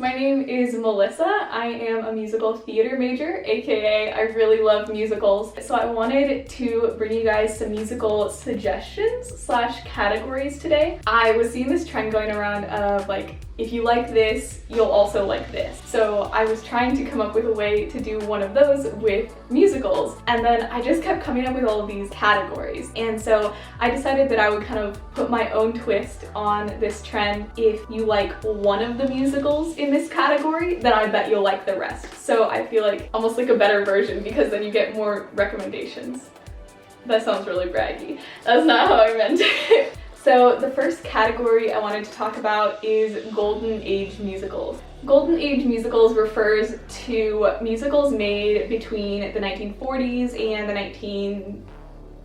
my name is Melissa. I am a musical theater major, aka I really love musicals. So I wanted to bring you guys some musical suggestions slash categories today. I was seeing this trend going around of like, if you like this, you'll also like this. So I was trying to come up with a way to do one of those with musicals, and then I just kept coming up with all of these categories. And so I decided that I would kind of put my own twist on this trend. If you like one of the musicals in this category, then I bet you'll like the rest. So I feel like almost like a better version, because then you get more recommendations. That sounds really braggy. That's not how I meant it. So the first category I wanted to talk about is Golden Age musicals. Golden Age musicals refers to musicals made between the 1940s and the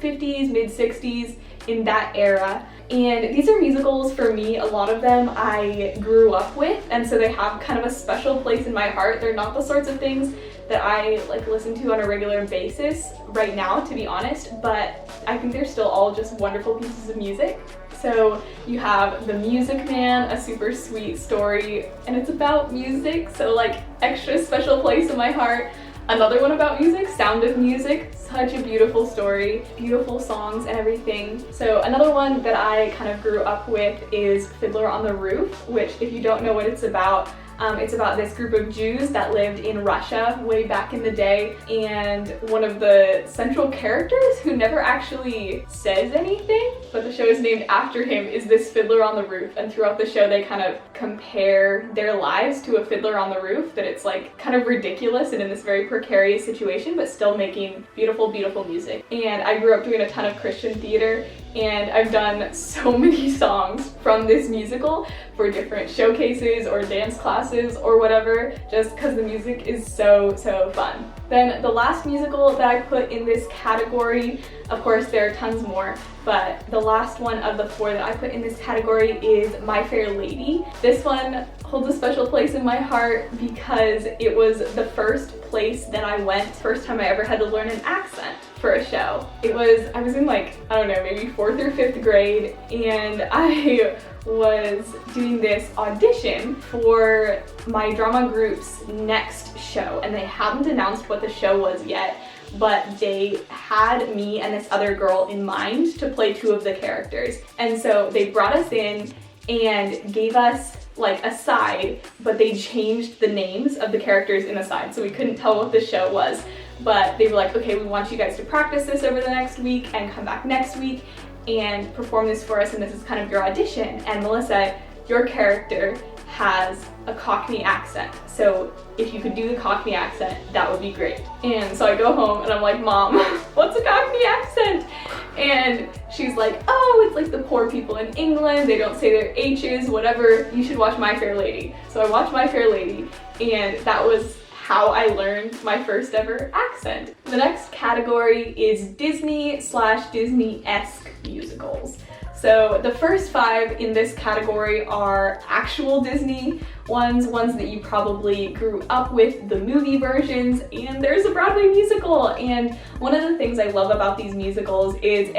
1950s, mid-60s, in that era. And these are musicals, for me, a lot of them I grew up with, and so they have kind of a special place in my heart. They're not the sorts of things that I like listen to on a regular basis right now, to be honest, but I think they're still all just wonderful pieces of music. So you have The Music Man, a super sweet story, and it's about music, so like extra special place in my heart. Another one about music, Sound of Music, such a beautiful story, beautiful songs and everything. So another one that I kind of grew up with is Fiddler on the Roof, which, if you don't know what it's about this group of Jews that lived in Russia way back in the day, and one of the central characters, who never actually says anything, but the show is named after him, is this fiddler on the roof. And throughout the show they kind of compare their lives to a fiddler on the roof, that it's like kind of ridiculous and in this very precarious situation, but still making beautiful, beautiful music. And I grew up doing a ton of Christian theater, and I've done so many songs from this musical for different showcases or dance classes or whatever, just because the music is so, so fun. Then the last musical that I put in this category, of course there are tons more, but the last one of the four that I put in this category is My Fair Lady. This one holds a special place in my heart because it was the first place that I went, first time I ever had to learn an accent for a show. I was in like, I don't know, maybe 4th or 5th grade, and I was doing this audition for my drama group's next show, and they hadn't announced what the show was yet, but they had me and this other girl in mind to play 2 of the characters. And so they brought us in and gave us like a side, but they changed the names of the characters in the side, so we couldn't tell what the show was. But they were like, okay, we want you guys to practice this over the next week and come back next week and perform this for us, and this is kind of your audition. And Melissa, your character has a Cockney accent, so if you could do the Cockney accent, that would be great. And so I go home and I'm like, Mom, what's a Cockney accent? And she's like, oh, it's like the poor people in England, they don't say their H's, whatever, you should watch My Fair Lady. So I watched My Fair Lady, and that was how I learned my first ever accent. The next category is Disney/Disney-esque musicals. So the first 5 in this category are actual Disney ones that you probably grew up with, the movie versions, and there's a Broadway musical. And one of the things I love about these musicals is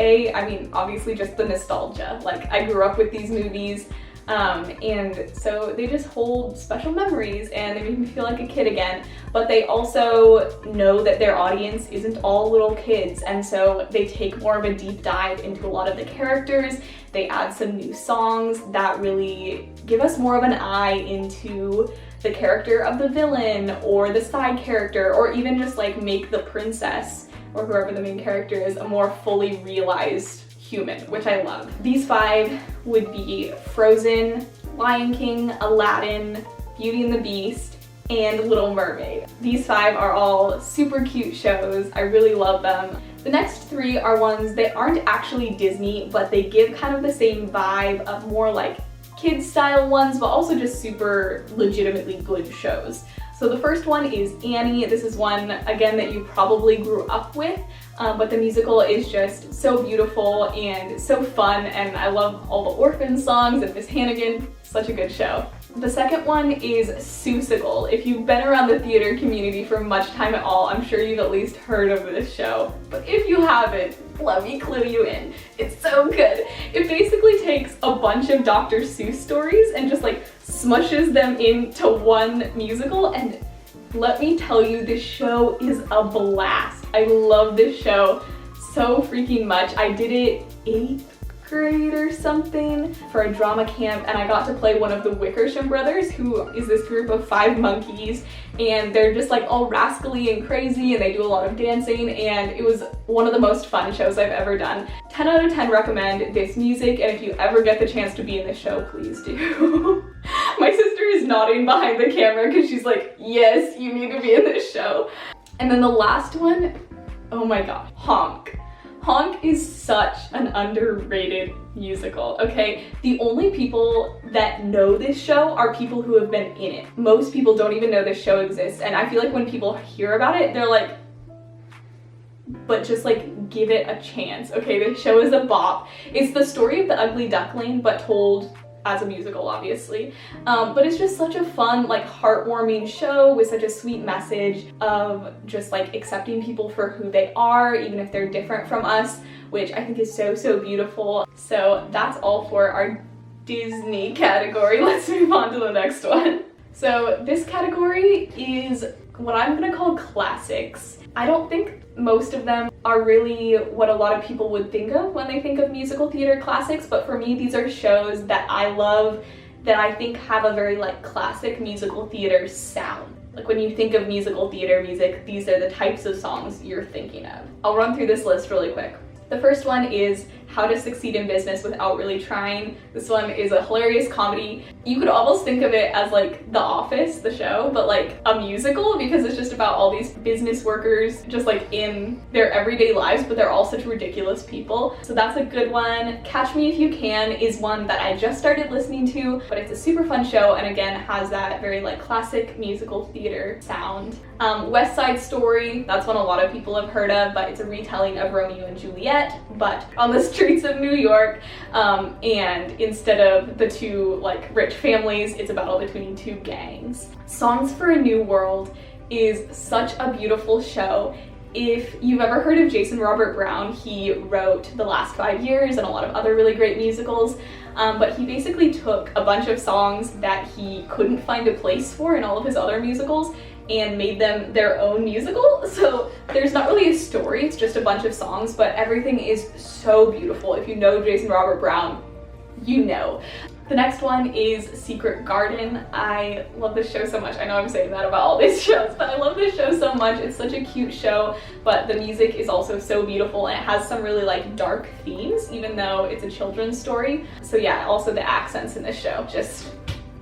obviously just the nostalgia. Like, I grew up with these movies, and so they just hold special memories and they make me feel like a kid again. But they also know that their audience isn't all little kids, and so they take more of a deep dive into a lot of the characters. They add some new songs that really give us more of an eye into the character of the villain or the side character, or even just like make the princess or whoever the main character is a more fully realized human, which I love. These 5 would be Frozen, Lion King, Aladdin, Beauty and the Beast, and Little Mermaid. These 5 are all super cute shows. I really love them. The next 3 are ones that aren't actually Disney, but they give kind of the same vibe of more like kids style ones, but also just super legitimately good shows. So the first one is Annie. This is one, again, that you probably grew up with, but the musical is just so beautiful and so fun, and I love all the orphan songs and Miss Hannigan. Such a good show. The second one is Seussical. If you've been around the theater community for much time at all, I'm sure you've at least heard of this show. But if you haven't, let me clue you in. It's so good. It basically takes a bunch of Dr. Seuss stories and just like smushes them into one musical, and let me tell you, this show is a blast. I love this show so freaking much. I did it 8th grade or something for a drama camp, and I got to play one of the Wickersham brothers, who is this group of 5 monkeys, and they're just like all rascally and crazy, and they do a lot of dancing, and it was one of the most fun shows I've ever done. 10 out of 10 recommend this music, and if you ever get the chance to be in this show, please do. My sister is nodding behind the camera because she's like, yes, you need to be in this show. And then the last one, oh my god, Honk. Honk is such an underrated musical, okay? The only people that know this show are people who have been in it. Most people don't even know this show exists, and I feel like when people hear about it, they're like, but just like give it a chance, okay? This show is a bop. It's the story of the Ugly Duckling, but told as a musical, obviously. But it's just such a fun, like heartwarming show with such a sweet message of just like accepting people for who they are, even if they're different from us, which I think is so, so beautiful. So that's all for our Disney category. Let's move on to the next one. So this category is what I'm gonna call classics. I don't think most of them are really what a lot of people would think of when they think of musical theater classics, but for me, these are shows that I love that I think have a very like classic musical theater sound. Like when you think of musical theater music, these are the types of songs you're thinking of. I'll run through this list really quick. The first one is How to Succeed in Business Without Really Trying. This one is a hilarious comedy. You could almost think of it as like The Office, the show, but like a musical, because it's just about all these business workers just like in their everyday lives, but they're all such ridiculous people. So that's a good one. Catch Me If You Can is one that I just started listening to, but it's a super fun show, and again has that very like classic musical theater sound. West Side Story, that's one a lot of people have heard of, but it's a retelling of Romeo and Juliet, but on the streets of New York, and instead of the two like rich families, it's a battle between 2 gangs. Songs for a New World is such a beautiful show. If you've ever heard of Jason Robert Brown, he wrote The Last 5 Years and a lot of other really great musicals, but he basically took a bunch of songs that he couldn't find a place for in all of his other musicals and made them their own musical. So there's not really a story, it's just a bunch of songs, but everything is so beautiful. If you know Jason Robert Brown, you know. The next one is Secret Garden. I love this show so much. I know I'm saying that about all these shows, but I love this show so much. It's such a cute show, but the music is also so beautiful, and it has some really like dark themes, even though it's a children's story. So yeah, also the accents in this show, just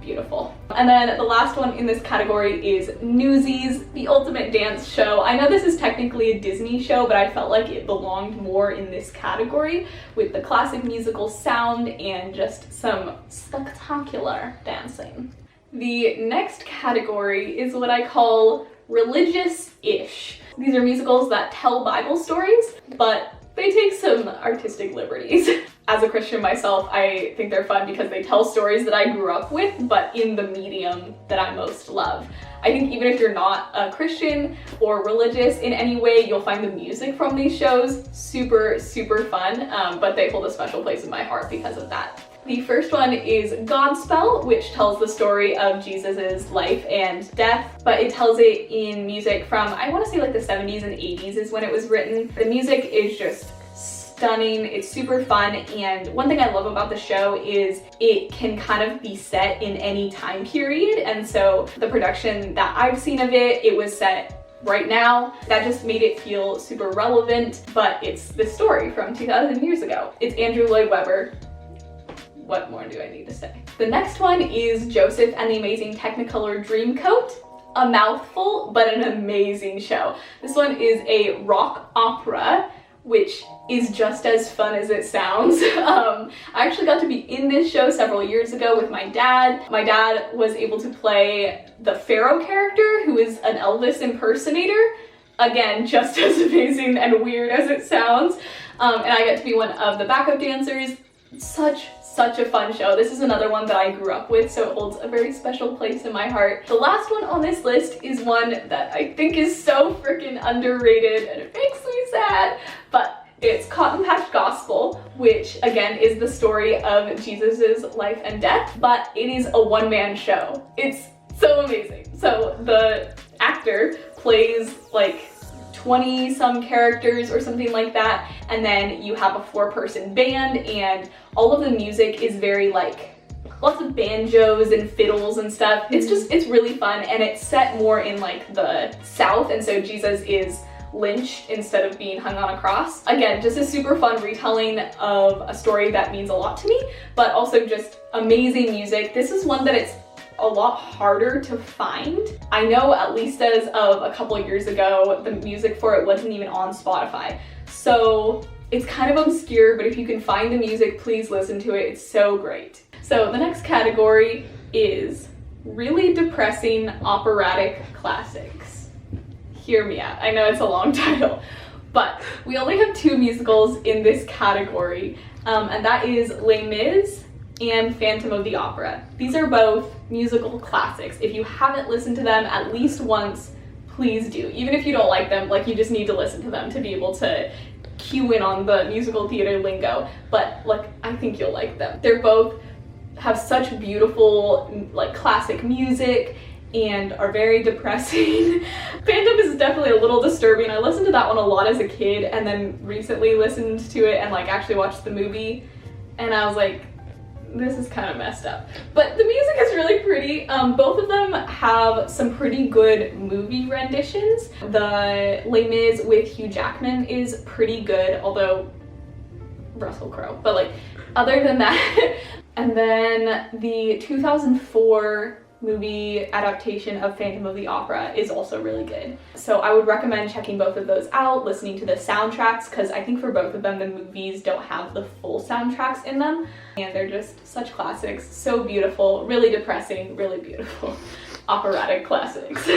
beautiful. And then the last one in this category is Newsies, the ultimate dance show. I know this is technically a Disney show, but I felt like it belonged more in this category with the classic musical sound and just some spectacular dancing. The next category is what I call religious-ish. These are musicals that tell Bible stories, but they take some artistic liberties. As a Christian myself, I think they're fun because they tell stories that I grew up with, but in the medium that I most love. I think even if you're not a Christian or religious in any way, you'll find the music from these shows super, super fun, but they hold a special place in my heart because of that. The first one is Godspell, which tells the story of Jesus's life and death, but it tells it in music from, I want to say like the 70s and 80s is when it was written. The music is just stunning, it's super fun, and one thing I love about the show is it can kind of be set in any time period, and so the production that I've seen of it, it was set right now. That just made it feel super relevant, but it's the story from 2,000 years ago. It's Andrew Lloyd Webber. What more do I need to say? The next one is Joseph and the Amazing Technicolor Dreamcoat. A mouthful, but an amazing show. This one is a rock opera, which is just as fun as it sounds. I actually got to be in this show several years ago with my dad. My dad was able to play the Pharaoh character, who is an Elvis impersonator. Again, just as amazing and weird as it sounds. And I got to be one of the backup dancers. Such a fun show. This is another one that I grew up with, so it holds a very special place in my heart. The last one on this list is one that I think is so freaking underrated, and it makes me sad, but It's Cotton Patch Gospel, which again is the story of Jesus's life and death, but it is a one-man show. It's so amazing. So the actor plays like 20 some characters or something like that, and then you have a 4-person band, and all of the music is very like lots of banjos and fiddles and stuff. It's really fun, and it's set more in like the South, and so Jesus is lynched instead of being hung on a cross. Again, just a super fun retelling of a story that means a lot to me, but also just amazing music. This is one that it's a lot harder to find. I know at least as of a couple of years ago, the music for it wasn't even on Spotify. So it's kind of obscure, but if you can find the music, please listen to it. It's so great. So the next category is really depressing operatic classics. Hear me out. I know it's a long title, but we only have 2 musicals in this category, and that is Les Mis and Phantom of the Opera. These are both musical classics. If you haven't listened to them at least once, please do. Even if you don't like them, like you just need to listen to them to be able to cue in on the musical theater lingo. But like, I think you'll like them. They're both have such beautiful like classic music and are very depressing. Phantom is definitely a little disturbing. I listened to that one a lot as a kid and then recently listened to it and like actually watched the movie, and I was like, this is kind of messed up. But the music is really pretty. Both of them have some pretty good movie renditions. The Les Mis with Hugh Jackman is pretty good, although Russell Crowe, but like other than that. And then the 2004 movie adaptation of Phantom of the Opera is also really good. So I would recommend checking both of those out, listening to the soundtracks, because I think for both of them the movies don't have the full soundtracks in them, and they're just such classics. So beautiful, really depressing, really beautiful operatic classics.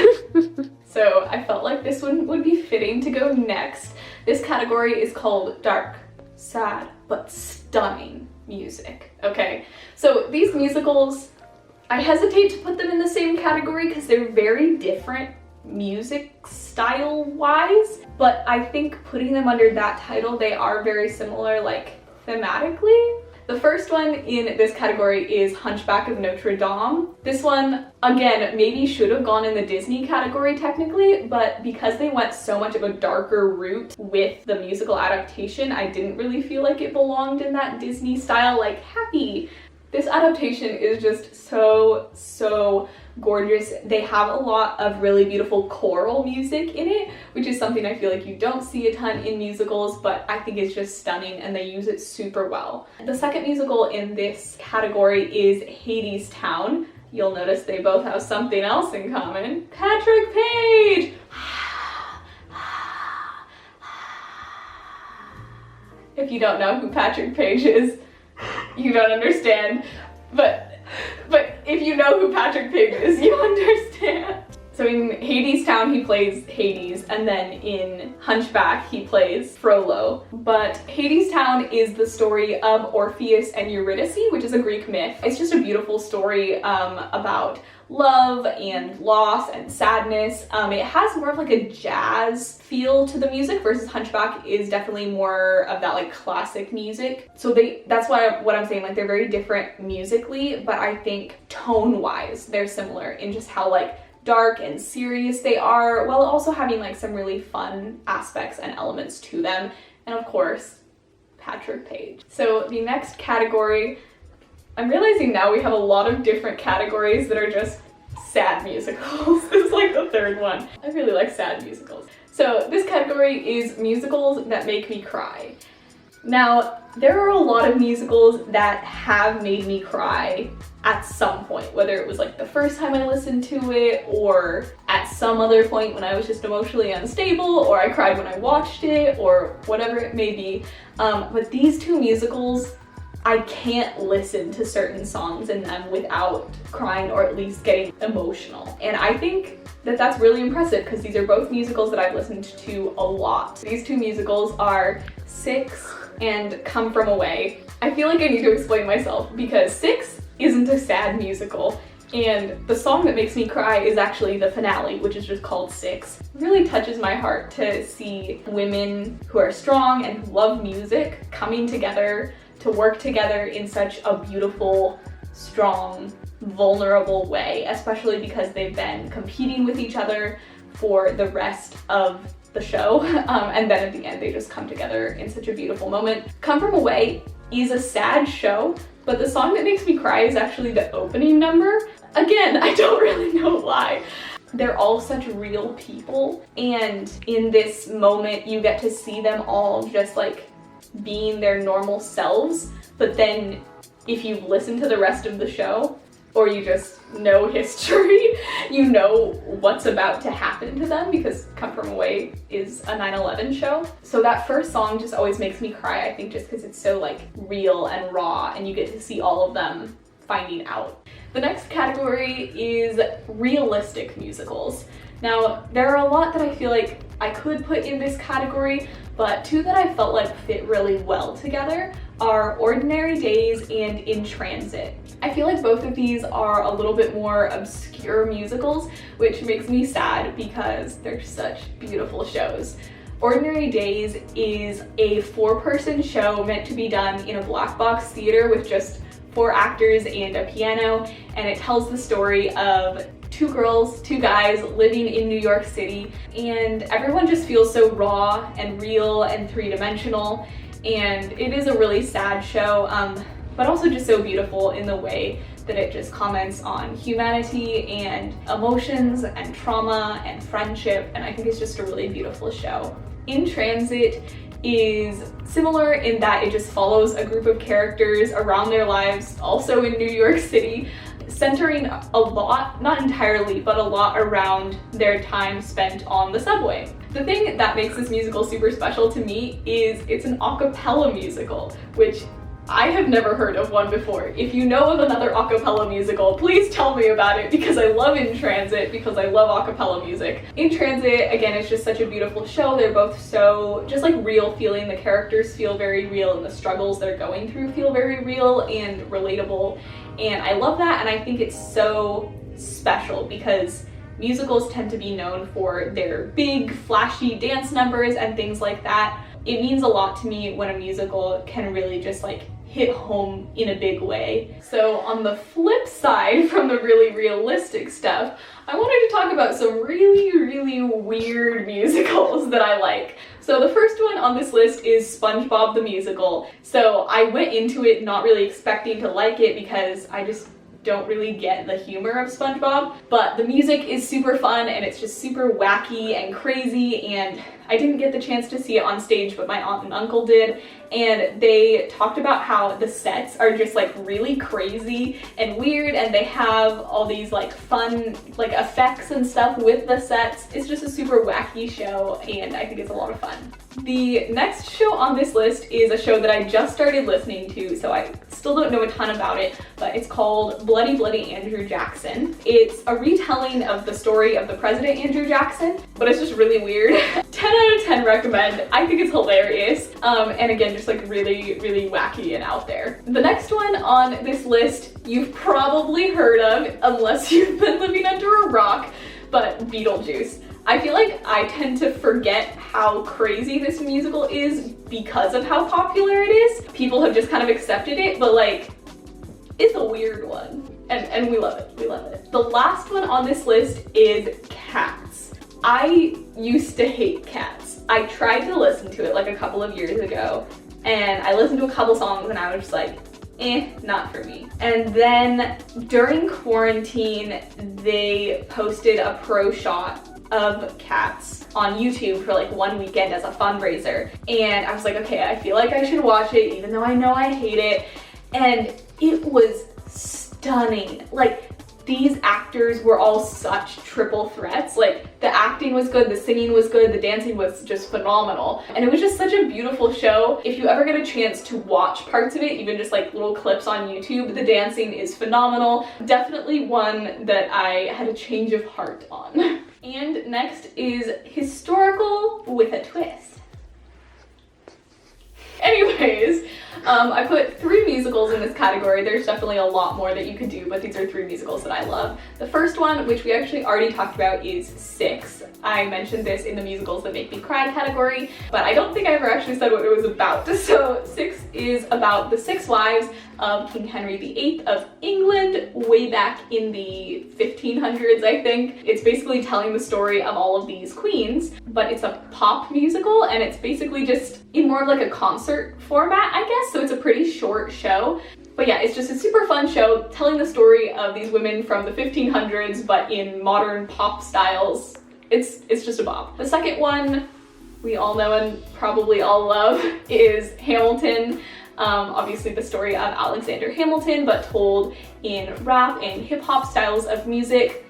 So I felt like this one would be fitting to go next. This category is called dark, sad, but stunning music. Okay, so these musicals, I hesitate to put them in the same category because they're very different music style wise, but I think putting them under that title, they are very similar like thematically. The first one in this category is Hunchback of Notre Dame. This one, again, maybe should have gone in the Disney category technically, but because they went so much of a darker route with the musical adaptation, I didn't really feel like it belonged in that Disney style, like happy. This adaptation is just so gorgeous. They have a lot of really beautiful choral music in it, which is something I feel like you don't see a ton in musicals, but I think it's just stunning and they use it super well. The second musical in this category is Hadestown. You'll notice they both have something else in common. Patrick Page! If you don't know who Patrick Page is, you don't understand, but if you know who Patrick Page is, you understand. So in Hadestown he plays Hades, and then in Hunchback he plays Frollo. But Hadestown is the story of Orpheus and Eurydice, which is a Greek myth. It's just a beautiful story about love and loss and sadness. It has more of like a jazz feel to the music versus Hunchback is definitely more of that like classic music. So that's why what I'm saying, like they're very different musically, but I think tone wise they're similar in just how like dark and serious they are, while also having like some really fun aspects and elements to them. And of course, Patrick Page. So the next category, I'm realizing now we have a lot of different categories that are just sad musicals. This is like the third one. I really like sad musicals. So this category is musicals that make me cry. Now, there are a lot of musicals that have made me cry at some point, whether it was like the first time I listened to it or at some other point when I was just emotionally unstable, or I cried when I watched it, or whatever it may be. But these 2 musicals, I can't listen to certain songs in them without crying or at least getting emotional. And I think that that's really impressive because these are both musicals that I've listened to a lot. These 2 musicals are Six and Come From Away. I feel like I need to explain myself because Six isn't a sad musical. And the song that makes me cry is actually the finale, which is just called 6. It really touches my heart to see women who are strong and who love music coming together to work together in such a beautiful, strong, vulnerable way, especially because they've been competing with each other for the rest of the show. And then at the end, they just come together in such a beautiful moment. Come From Away is a sad show, but the song that makes me cry is actually the opening number. Again, I don't really know why. They're all such real people, and in this moment you get to see them all just like being their normal selves, but then if you listen to the rest of the show, or you just know history, you know what's about to happen to them, because Come From Away is a 9/11 show. So that first song just always makes me cry, I think just because it's so like real and raw, and you get to see all of them finding out. The next category is realistic musicals. Now, there are a lot that I feel like I could put in this category, but two that I felt like fit really well together are Ordinary Days and In Transit. I feel like both of these are a little bit more obscure musicals, which makes me sad because they're such beautiful shows. Ordinary Days is a 4-person show meant to be done in a black box theater with just 4 actors and a piano, and it tells the story of 2 girls, 2 guys living in New York City, and everyone just feels so raw and real and 3-dimensional, and it is a really sad show, but also just so beautiful in the way that it just comments on humanity and emotions and trauma and friendship, and I think it's just a really beautiful show. In Transit is similar in that it just follows a group of characters around their lives, also in New York City, centering a lot, not entirely, but a lot around their time spent on the subway. The thing that makes this musical super special to me is it's an a cappella musical, which I have never heard of one before. If you know of another a cappella musical, please tell me about it, because I love In Transit, because I love a cappella music. In Transit, again, it's just such a beautiful show. They're both so just like real feeling. The characters feel very real, and the struggles they're going through feel very real and relatable. And I love that, and I think it's so special because musicals tend to be known for their big, flashy dance numbers and things like that. It means a lot to me when a musical can really just like hit home in a big way. So on the flip side from the really realistic stuff, I wanted to talk about some really weird musicals that I like. So the first one on this list is SpongeBob the Musical. So I went into it not really expecting to like it because I just don't really get the humor of SpongeBob, but the music is super fun and it's just super wacky and crazy, and I didn't get the chance to see it on stage, but my aunt and uncle did, and they talked about how the sets are just like really crazy and weird, and they have all these like fun like effects and stuff with the sets. It's just a super wacky show, and I think it's a lot of fun. The next show on this list is a show that I just started listening to, so I still don't know a ton about it, but it's called Bloody Bloody Andrew Jackson. It's a retelling of the story of the President Andrew Jackson, but it's just really weird. 10 out of 10 recommend. I think it's hilarious. And again, just like really wacky and out there. The next one on this list you've probably heard of, unless you've been living under a rock, but Beetlejuice. I feel like I tend to forget how crazy this musical is because of how popular it is. People have just kind of accepted it, but like, it's a weird one. And we love it. The last one on this list is Cats. I used to hate Cats. I tried to listen to it like a couple of years ago, and I listened to a couple songs and I was just like, not for me. And then during quarantine, they posted a pro shot of Cats on YouTube for like one weekend as a fundraiser, and I was like, okay, I feel like I should watch it even though I know I hate it, and it was stunning. Like, these actors were all such triple threats. Like, the acting was good, the singing was good, the dancing was just phenomenal, and it was just such a beautiful show. If you ever get a chance to watch parts of it, even just like little clips on YouTube, the dancing is phenomenal. Definitely one that I had a change of heart on. And next is historical with a twist. Anyways, I put 3 musicals in this category. There's definitely a lot more that you could do, but these are 3 musicals that I love. The first one, which we actually already talked about, is Six. I mentioned this in the musicals that make me cry category, but I don't think I ever actually said what it was about. So Six is about the 6 wives of King Henry VIII of England way back in the 1500s, I think. It's basically telling the story of all of these queens, but it's a pop musical, and it's basically just in more of like a concert format, I guess, so it's a pretty short show. But yeah, it's just a super fun show telling the story of these women from the 1500s, but in modern pop styles. It's just a bop. The second one we all know and probably all love is Hamilton. Obviously the story of Alexander Hamilton, but told in rap and hip-hop styles of music.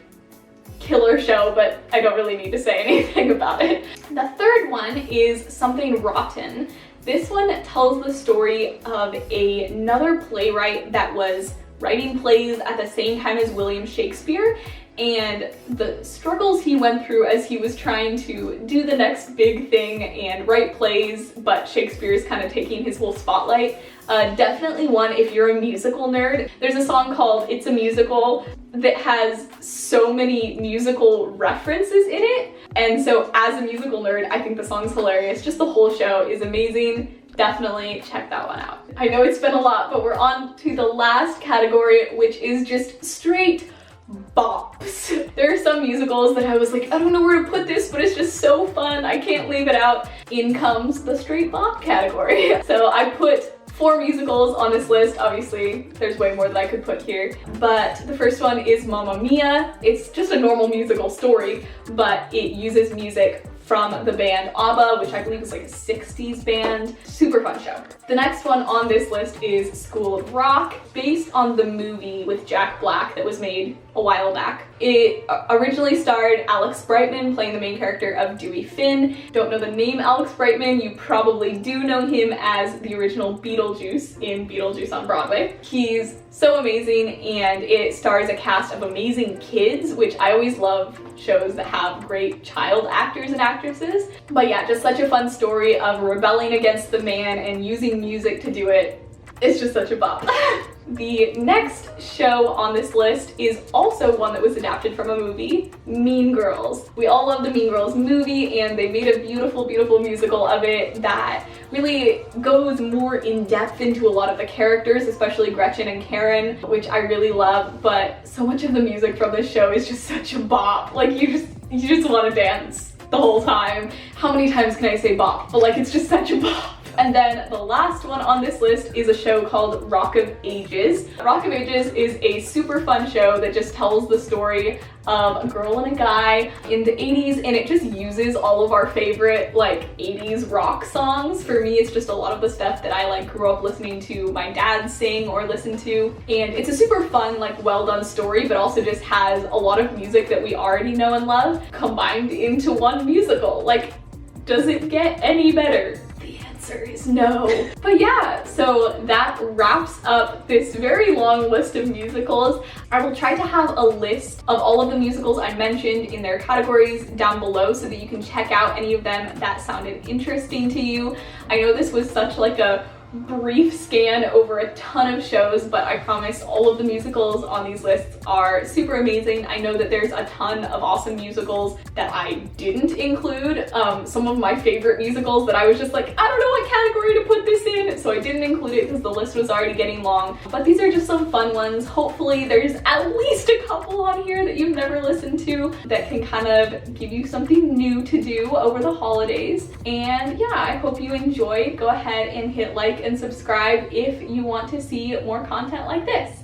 Killer show, but I don't really need to say anything about it. The third one is Something Rotten. This one tells the story of another playwright that was writing plays at the same time as William Shakespeare, and the struggles he went through as he was trying to do the next big thing and write plays, but Shakespeare's kind of taking his whole spotlight. Definitely one if you're a musical nerd. There's a song called It's a Musical that has so many musical references in it, and so as a musical nerd, I think the song's hilarious. Just the whole show is amazing. Definitely check that one out. I know it's been a lot, but we're on to the last category, which is just straight bops. There are some musicals that I was like, I don't know where to put this, but it's just so fun, I can't leave it out. In comes the straight bop category. So I put 4 musicals on this list. Obviously, there's way more that I could put here, but the first one is Mamma Mia. It's just a normal musical story, but it uses music from the band ABBA, which I believe is like a 60s band. Super fun show. The next one on this list is School of Rock, based on the movie with Jack Black that was made a while back. It originally starred Alex Brightman playing the main character of Dewey Finn. Don't know the name Alex Brightman, you probably do know him as the original Beetlejuice in Beetlejuice on Broadway. He's so amazing, and it stars a cast of amazing kids, which I always love shows that have great child actors and actresses. But yeah, just such a fun story of rebelling against the man and using music to do it. It's just such a bop. The next show on this list is also one that was adapted from a movie, Mean Girls. We all love the Mean Girls movie, and they made a beautiful, beautiful musical of it that really goes more in depth into a lot of the characters, especially Gretchen and Karen, which I really love, but so much of the music from this show is just such a bop. Like you just want to dance the whole time. How many times can I say bop? But like, it's just such a bop. And then the last one on this list is a show called Rock of Ages. Rock of Ages is a super fun show that just tells the story of a girl and a guy in the 80s, and it just uses all of our favorite like 80s rock songs. For me, it's just a lot of the stuff that I like grew up listening to my dad sing or listen to, and it's a super fun, like well done story, but also just has a lot of music that we already know and love combined into one musical. Like, does it get any better? Is no. But yeah, so that wraps up this very long list of musicals. I will try to have a list of all of the musicals I mentioned in their categories down below so that you can check out any of them that sounded interesting to you. I know this was such like a brief scan over a ton of shows, but I promise all of the musicals on these lists are super amazing. I know that there's a ton of awesome musicals that I didn't include. Some of my favorite musicals that I was just like, I don't know what category to put this in, so I didn't include it because the list was already getting long. But these are just some fun ones. Hopefully there's at least a couple on here that you've never listened to that can kind of give you something new to do over the holidays. And yeah, I hope you enjoyed. Go ahead and hit like and subscribe if you want to see more content like this.